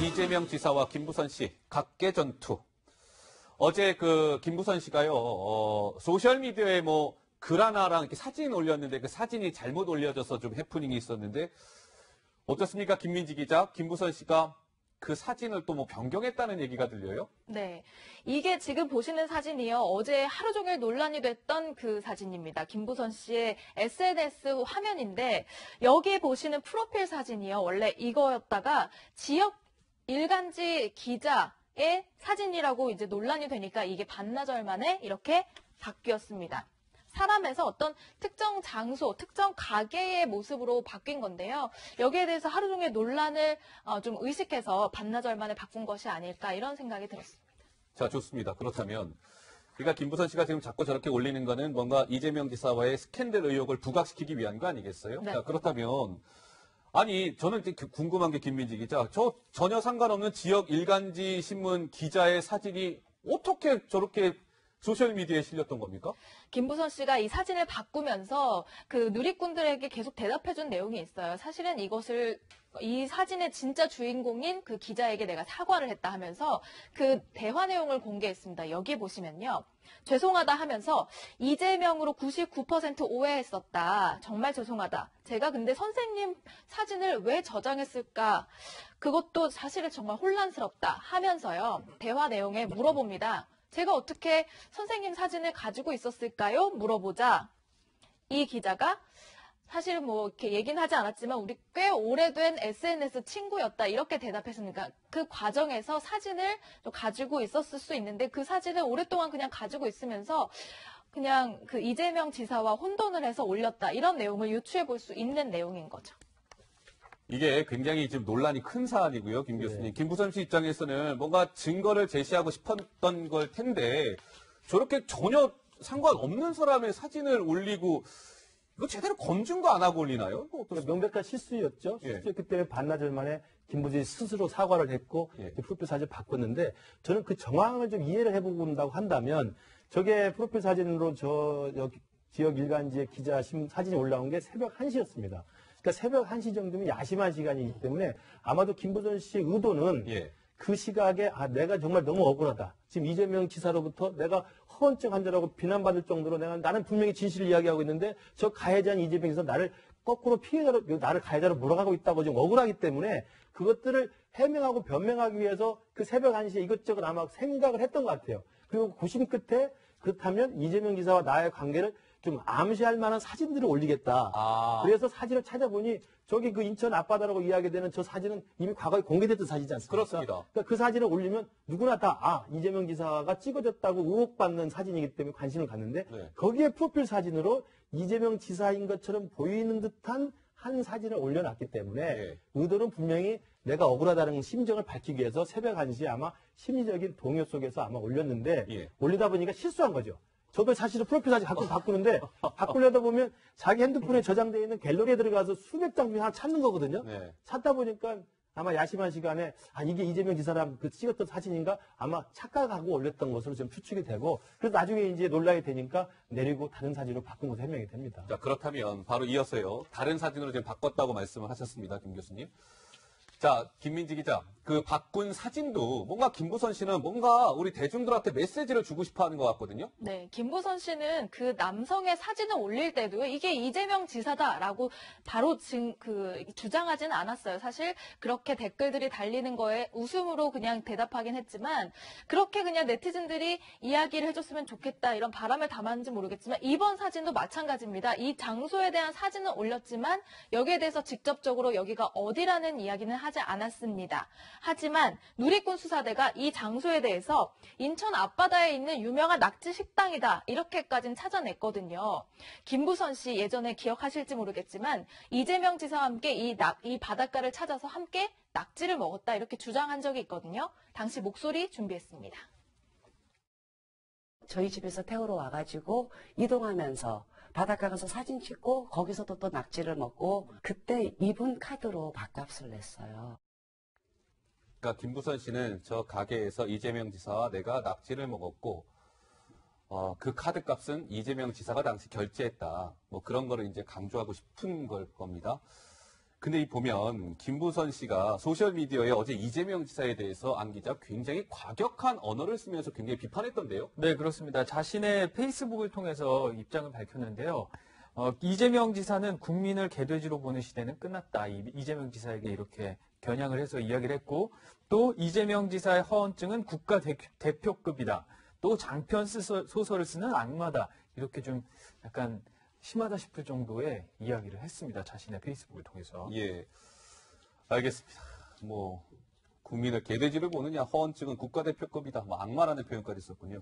이재명 지사와 김부선 씨 각계 전투. 어제 김부선 씨가요, 소셜미디어에 글 하나랑 이렇게 사진 올렸는데 그 사진이 잘못 올려져서 좀 해프닝이 있었는데 어떻습니까, 김민지 기자? 김부선 씨가 그 사진을 또 변경했다는 얘기가 들려요? 네. 이게 지금 보시는 사진이요. 어제 하루 종일 논란이 됐던 그 사진입니다. 김부선 씨의 SNS 화면인데 여기에 보시는 프로필 사진이요. 원래 이거였다가 지역 일간지 기자의 사진이라고 이제 논란이 되니까 이게 반나절 만에 이렇게 바뀌었습니다. 사람에서 어떤 특정 장소, 특정 가게의 모습으로 바뀐 건데요. 여기에 대해서 하루 종일 논란을 좀 의식해서 반나절 만에 바꾼 것이 아닐까 이런 생각이 들었습니다. 자, 좋습니다. 그렇다면 그러니까 김부선 씨가 지금 자꾸 저렇게 올리는 거는 뭔가 이재명 지사와의 스캔들 의혹을 부각시키기 위한 거 아니겠어요? 네. 자, 그렇다면 아니 저는 궁금한 게 김민지 기자, 저 전혀 상관없는 지역 일간지 신문 기자의 사진이 어떻게 저렇게 소셜미디어에 실렸던 겁니까? 김부선 씨가 이 사진을 바꾸면서 그 누리꾼들에게 계속 대답해준 내용이 있어요. 사실은 이 사진의 진짜 주인공인 그 기자에게 내가 사과를 했다 하면서 그 대화 내용을 공개했습니다. 여기 보시면요. 죄송하다 하면서 이재명으로 99% 오해했었다. 정말 죄송하다. 제가 근데 선생님 사진을 왜 저장했을까? 그것도 사실은 정말 혼란스럽다 하면서요. 대화 내용에 물어봅니다. 제가 어떻게 선생님 사진을 가지고 있었을까요? 물어보자 이 기자가 사실은 이렇게 얘기는 하지 않았지만 우리 꽤 오래된 SNS 친구였다 이렇게 대답했으니까 그 과정에서 사진을 좀 가지고 있었을 수 있는데 그 사진을 오랫동안 그냥 가지고 있으면서 그냥 그 이재명 지사와 혼돈을 해서 올렸다 이런 내용을 유추해 볼 수 있는 내용인 거죠. 이게 굉장히 지금 논란이 큰 사안이고요, 김 교수님. 네. 김부선 씨 입장에서는 뭔가 증거를 제시하고 싶었던 걸 텐데 저렇게 전혀 상관없는 사람의 사진을 올리고 이거 제대로 검증도 안 하고 올리나요? 명백한 실수였죠. 예. 실수였기 때문에 반나절 만에 김부진이 스스로 사과를 했고 예. 프로필 사진을 바꿨는데 저는 그 정황을 좀 이해를 해본다고 한다면 저게 프로필 사진으로 여기 지역 일간지의 기자 사진이 올라온 게 새벽 1시였습니다. 그러니까 새벽 1시 정도면 야심한 시간이기 때문에 아마도 김부선 씨의 의도는 예. 그 시각에 내가 정말 너무 억울하다. 지금 이재명 지사로부터 내가 허언증 환자라고 비난받을 정도로 나는 분명히 진실을 이야기하고 있는데 저 가해자인 이재명 지사 나를 거꾸로 피해자로 나를 가해자로 몰아가고 있다고 지금 억울하기 때문에 그것들을 해명하고 변명하기 위해서 그 새벽 1시에 이것저것 아마 생각을 했던 것 같아요. 그리고 고심 끝에 그렇다면 이재명 지사와 나의 관계를 좀 암시할 만한 사진들을 올리겠다. 그래서 사진을 찾아보니 저기 그 인천 앞바다라고 이야기되는 저 사진은 이미 과거에 공개됐던 사진이지 않습니까? 그렇습니다. 그러니까 그 사진을 올리면 누구나 다 이재명 지사가 찍어줬다고 의혹받는 사진이기 때문에 관심을 갖는데 네. 거기에 프로필 사진으로 이재명 지사인 것처럼 보이는 듯한 한 사진을 올려놨기 때문에 예. 의도는 분명히 내가 억울하다는 심정을 밝히기 위해서 새벽 1시에 아마 심리적인 동요 속에서 아마 올렸는데 예. 올리다 보니까 실수한 거죠. 저도 사실은 프로필 사진 가끔 바꾸는데 바꾸려다 보면 자기 핸드폰에 저장되어 있는 갤러리에 들어가서 수백 장 중에 하나 찾는 거거든요. 네. 찾다 보니까 아마 야심한 시간에 이게 이재명 지사람 그 찍었던 사진인가 아마 착각하고 올렸던 것으로 좀 추측이 되고 그래서 나중에 이제 논란이 되니까 내리고 다른 사진으로 바꾼 것으로 해명이 됩니다. 자, 그렇다면 바로 이어서요. 다른 사진으로 지금 바꿨다고 말씀을 하셨습니다, 김 교수님. 자, 김민지 기자, 그 바꾼 사진도 뭔가 김부선 씨는 뭔가 우리 대중들한테 메시지를 주고 싶어 하는 것 같거든요. 네, 김부선 씨는 그 남성의 사진을 올릴 때도 이게 이재명 지사다라고 바로 주장하지는 않았어요. 사실 그렇게 댓글들이 달리는 거에 웃음으로 그냥 대답하긴 했지만 그렇게 그냥 네티즌들이 이야기를 해줬으면 좋겠다 이런 바람을 담았는지 모르겠지만 이번 사진도 마찬가지입니다. 이 장소에 대한 사진은 올렸지만 여기에 대해서 직접적으로 여기가 어디라는 이야기는 하지 않았습니다. 하지만 누리꾼 수사대가 이 장소에 대해서 인천 앞바다에 있는 유명한 낙지 식당이다 이렇게까지는 찾아냈거든요. 김부선 씨 예전에 기억하실지 모르겠지만 이재명 지사와 함께 이 바닷가를 찾아서 함께 낙지를 먹었다 이렇게 주장한 적이 있거든요. 당시 목소리 준비했습니다. 저희 집에서 태우러 와가지고 이동하면서 바닷가 가서 사진 찍고 거기서도 또 낙지를 먹고 그때 이분 카드로 밥값을 냈어요. 그러니까 김부선 씨는 저 가게에서 이재명 지사와 내가 낙지를 먹었고 그 카드 값은 이재명 지사가 당시 결제했다. 그런 거를 이제 강조하고 싶은 걸 겁니다. 근데 이 보면 김부선 씨가 소셜미디어에 어제 이재명 지사에 대해서 안 기자 굉장히 과격한 언어를 쓰면서 굉장히 비판했던데요. 네, 그렇습니다. 자신의 페이스북을 통해서 입장을 밝혔는데요. 이재명 지사는 국민을 개돼지로 보는 시대는 끝났다. 이재명 지사에게 이렇게 겨냥을 해서 이야기를 했고, 또 이재명 지사의 허언증은 국가 대표급이다. 또 장편 소설을 쓰는 악마다. 이렇게 좀 약간 심하다 싶을 정도의 이야기를 했습니다. 자신의 페이스북을 통해서. 예, 알겠습니다. 뭐 국민을 개돼지를 보느냐, 허언증은 국가대표급이다. 뭐 악마라는 표현까지 썼군요.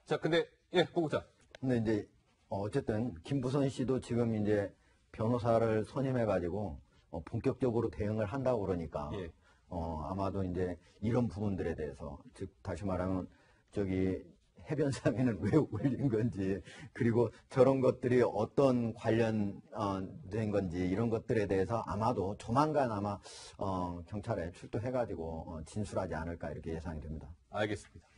자, 근데 예, 고국장. 근데 이제 어쨌든 김부선 씨도 지금 이제 변호사를 선임해가지고 본격적으로 대응을 한다고 그러니까 예. 아마도 이제 이런 부분들에 대해서 즉 다시 말하면 저기 해변상에는 왜 올린 건지 그리고 저런 것들이 어떤 관련된 건지 이런 것들에 대해서 아마도 조만간 아마 경찰에 출두해가지고 진술하지 않을까 이렇게 예상이 됩니다. 알겠습니다.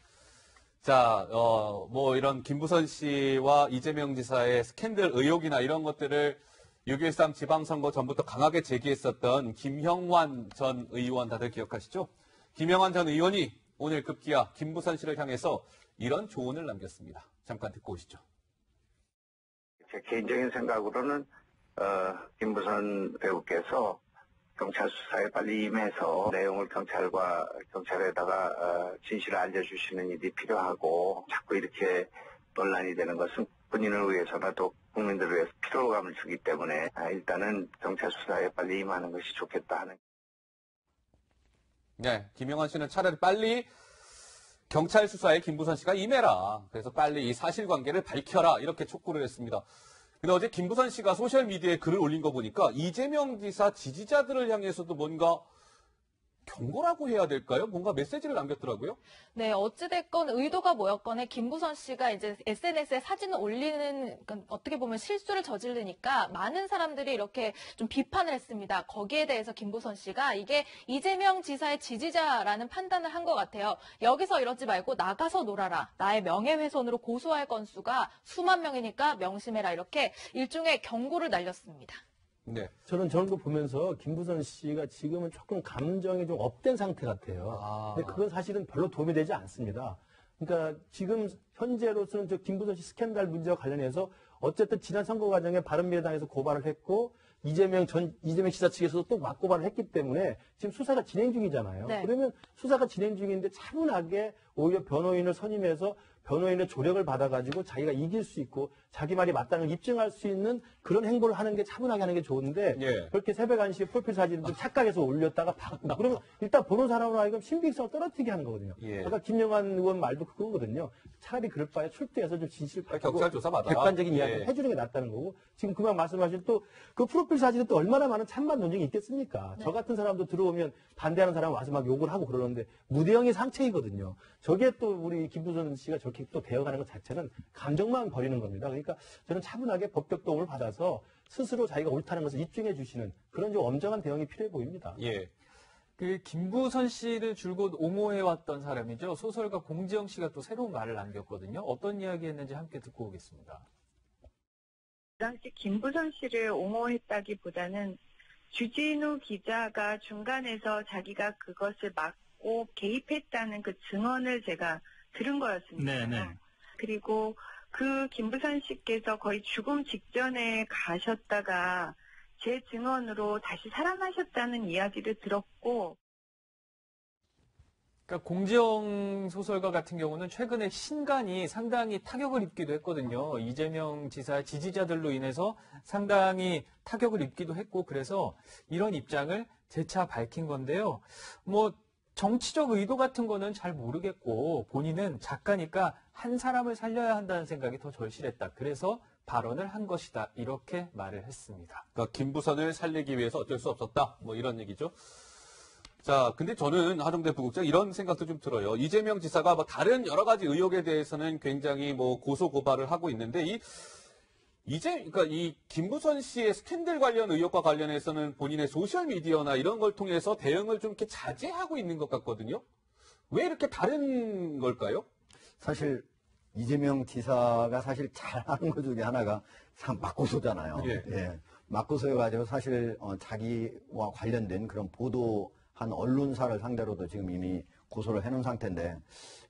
자, 뭐 이런 김부선 씨와 이재명 지사의 스캔들 의혹이나 이런 것들을 6.13 지방선거 전부터 강하게 제기했었던 김형환 전 의원 다들 기억하시죠? 김형환 전 의원이 오늘 급기야 김부선 씨를 향해서 이런 조언을 남겼습니다. 잠깐 듣고 오시죠. 제 개인적인 생각으로는 김부선 배우께서 경찰 수사에 빨리 임해서 내용을 경찰에다가 진실을 알려주시는 일이 필요하고 자꾸 이렇게 논란이 되는 것은 본인을 위해서나 또 국민들을 위해서 피로감을 주기 때문에 일단은 경찰 수사에 빨리 임하는 것이 좋겠다 하는. 네, 김영환 씨는 차라리 빨리 경찰 수사에 김부선 씨가 임해라. 그래서 빨리 이 사실관계를 밝혀라. 이렇게 촉구를 했습니다. 근데 어제 김부선 씨가 소셜미디어에 글을 올린 거 보니까 이재명 지사 지지자들을 향해서도 뭔가 경고라고 해야 될까요? 뭔가 메시지를 남겼더라고요. 네, 어찌됐건 의도가 뭐였건에 김부선 씨가 이제 SNS에 사진을 올리는, 그러니까 어떻게 보면 실수를 저지르니까 많은 사람들이 이렇게 좀 비판을 했습니다. 거기에 대해서 김부선 씨가 이게 이재명 지사의 지지자라는 판단을 한 것 같아요. 여기서 이러지 말고 나가서 놀아라. 나의 명예훼손으로 고소할 건수가 수만 명이니까 명심해라. 이렇게 일종의 경고를 날렸습니다. 네. 저는 저런 거 보면서 김부선 씨가 지금은 조금 감정이 좀 업된 상태 같아요. 근데 그건 사실은 별로 도움이 되지 않습니다. 그러니까 지금 현재로서는 저 김부선 씨 스캔들 문제와 관련해서 어쨌든 지난 선거 과정에 바른미래당에서 고발을 했고 이재명 지사 측에서도 또 맞고발을 했기 때문에 지금 수사가 진행 중이잖아요. 네. 그러면 수사가 진행 중인데 차분하게 오히려 변호인을 선임해서 변호인의 조력을 받아가지고 자기가 이길 수 있고 자기 말이 맞다는 걸 입증할 수 있는 그런 행보를 하는 게 차분하게 하는 게 좋은데 예. 그렇게 새벽 1시에 프로필 사진을 착각해서 올렸다가 바꾸고 그러면 일단 보는 사람으로 하여금 신빙성을 떨어뜨리게 하는 거거든요. 예. 아까 김영환 의원 말도 그거거든요. 차라리 그럴 바에 출두해서 좀 진실 밝히고 경찰 조사받아라. 객관적인 예. 이야기를 해주는 게 낫다는 거고 지금 그만 말씀하신 또 그 프로필 사진은 또 얼마나 많은 찬반 논쟁이 있겠습니까? 저 같은 사람도 들어오면 반대하는 사람 와서 막 욕을 하고 그러는데 무대형의 상책이거든요. 저게 또 우리 김부선 씨가 저렇게 또 대응하는 것 자체는 감정만 버리는 겁니다. 그러니까 저는 차분하게 법적 도움을 받아서 스스로 자기가 옳다는 것을 입증해 주시는 그런 좀 엄정한 대응이 필요해 보입니다. 예. 그 김부선 씨를 줄곧 옹호해왔던 사람이죠. 소설가 공지영 씨가 또 새로운 말을 남겼거든요. 어떤 이야기했는지 함께 듣고 오겠습니다. 그 당시 김부선 씨를 옹호했다기보다는 주진우 기자가 중간에서 자기가 그것을 막고 개입했다는 그 증언을 제가 들은 거였습니다. 네네. 그리고 그 김부선 씨께서 거의 죽음 직전에 가셨다가 제 증언으로 다시 살아나셨다는 이야기를 들었고, 그러니까 공지영 소설가 같은 경우는 최근에 신간이 상당히 타격을 입기도 했거든요. 이재명 지사 지지자들로 인해서 상당히 타격을 입기도 했고 그래서 이런 입장을 재차 밝힌 건데요. 뭐 정치적 의도 같은 거는 잘 모르겠고 본인은 작가니까 한 사람을 살려야 한다는 생각이 더 절실했다. 그래서 발언을 한 것이다. 이렇게 말을 했습니다. 그러니까 김부선을 살리기 위해서 어쩔 수 없었다. 뭐 이런 얘기죠. 자, 근데 저는 하정대 부국장 이런 생각도 좀 들어요. 이재명 지사가 뭐 다른 여러 가지 의혹에 대해서는 굉장히 뭐 고소 고발을 하고 있는데 그러니까 이 김부선 씨의 스캔들 관련 의혹과 관련해서는 본인의 소셜 미디어나 이런 걸 통해서 대응을 좀 이렇게 자제하고 있는 것 같거든요. 왜 이렇게 다른 걸까요? 사실 이재명 지사가 사실 잘하는 것 중에 하나가 참 맞고소잖아요. 예. 예. 맞고서여가지고 사실 자기와 관련된 그런 보도한 언론사를 상대로도 지금 이미 고소를 해놓은 상태인데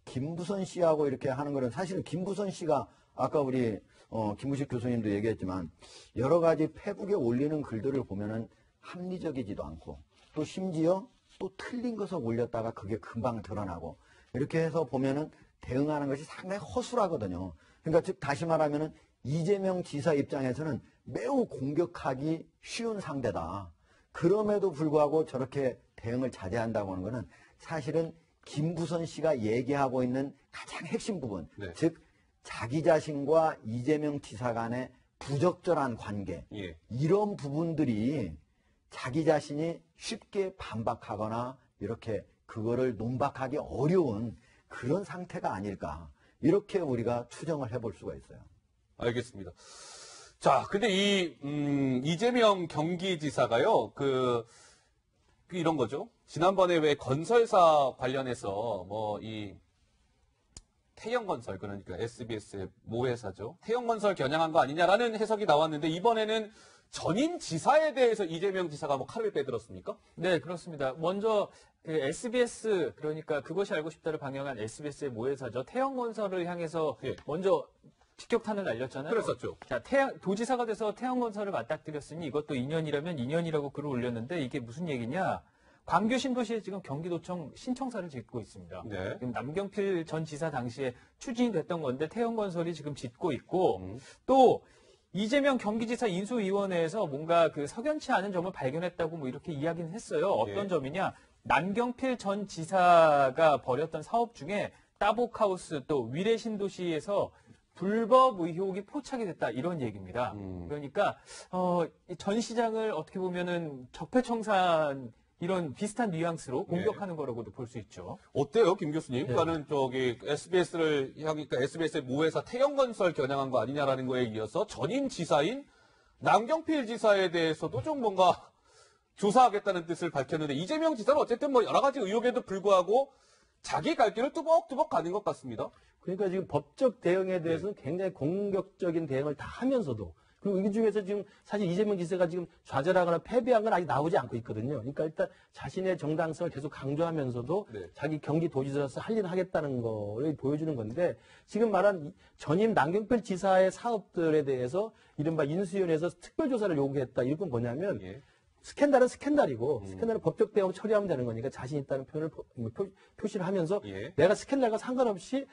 김부선 씨하고 이렇게 하는 거는 사실은 김부선 씨가 아까 우리 김부식 교수님도 얘기했지만 여러 가지 페북에 올리는 글들을 보면은 합리적이지도 않고 또 심지어 또 틀린 것을 올렸다가 그게 금방 드러나고 이렇게 해서 보면은 대응하는 것이 상당히 허술하거든요. 그러니까 즉 다시 말하면은 이재명 지사 입장에서는 매우 공격하기 쉬운 상대다. 그럼에도 불구하고 저렇게 대응을 자제한다고 하는 것은 사실은 김부선 씨가 얘기하고 있는 가장 핵심 부분, 네. 즉 자기 자신과 이재명 지사 간의 부적절한 관계, 예. 이런 부분들이 자기 자신이 쉽게 반박하거나 이렇게 그거를 논박하기 어려운 그런 상태가 아닐까. 이렇게 우리가 추정을 해볼 수가 있어요. 알겠습니다. 자, 근데 이재명 경기지사가요, 이런 거죠. 지난번에 왜 건설사 관련해서 태영건설, 그러니까 SBS의 모회사죠. 태영건설 겨냥한 거 아니냐라는 해석이 나왔는데 이번에는 전임 지사에 대해서 이재명 지사가 칼을 빼들었습니까? 네, 그렇습니다. 먼저 그 SBS, 그러니까 그것이 알고 싶다를 방영한 SBS의 모회사죠. 태영건설을 향해서 예. 먼저 직격탄을 날렸잖아요. 그랬었죠. 자, 도지사가 돼서 태영건설을 맞닥뜨렸으니 이것도 2년이라면 2년이라고 글을 올렸는데 이게 무슨 얘기냐? 광교 신도시에 지금 경기도청 신청사를 짓고 있습니다. 네. 지금 남경필 전 지사 당시에 추진이 됐던 건데 태영건설이 지금 짓고 있고 또 이재명 경기지사 인수위원회에서 뭔가 그 석연치 않은 점을 발견했다고 이렇게 이야기는 했어요. 어떤 예. 점이냐? 남경필 전 지사가 벌였던 사업 중에 따복하우스 또 위례신도시에서 불법 의혹이 포착이 됐다 이런 얘기입니다. 그러니까 전 시장을 어떻게 보면은 적폐청산 이런 비슷한 뉘앙스로 공격하는 거라고도 볼 수 있죠. 어때요, 김 교수님? 그러니까는 SBS의 모회사 태영건설 겨냥한 거 아니냐라는 거에 이어서 전임 지사인 남경필 지사에 대해서도 좀 뭔가 조사하겠다는 뜻을 밝혔는데 이재명 지사는 어쨌든 여러 가지 의혹에도 불구하고 자기 갈 길을 뚜벅뚜벅 가는 것 같습니다. 그러니까 지금 법적 대응에 대해서는 굉장히 공격적인 대응을 다 하면서도 그리고 이 중에서 지금 사실 이재명 지사가 지금 좌절하거나 패배한 건 아직 나오지 않고 있거든요. 그러니까 일단 자신의 정당성을 계속 강조하면서도 네. 자기 경기도지사로서 할 일을 하겠다는 거를 보여주는 건데 지금 말한 전임 남경필 지사의 사업들에 대해서 이른바 인수위원회에서 특별조사를 요구했다. 이건 뭐냐면 예. 스캔들은 스캔들이고 스캔들은 법적 대응으로 처리하면 되는 거니까 자신 있다는 표현을 표시를 하면서 예. 내가 스캔들과 상관없이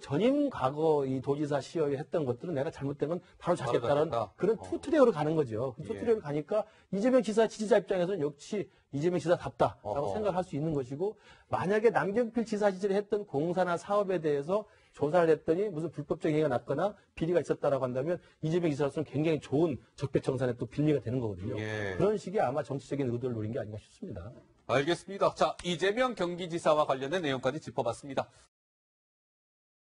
전임 과거 이 도지사 시절에 했던 것들은 내가 잘못된 건 바로 잡겠다는 잡겠다. 그런 투트레어로 가는 거죠. 그 투트레어로 가니까 이재명 지사 지지자 입장에서는 역시 이재명 지사답다라고 생각할 수 있는 것이고 만약에 남경필 지사 시절에 했던 공사나 사업에 대해서 조사를 했더니 무슨 불법적 행위가 났거나 비리가 있었다라고 한다면 이재명 지사로서는 굉장히 좋은 적폐청산의 또 빌미가 되는 거거든요. 예. 그런 식의 아마 정치적인 의도를 노린 게 아닌가 싶습니다. 알겠습니다. 자, 이재명 경기지사와 관련된 내용까지 짚어봤습니다.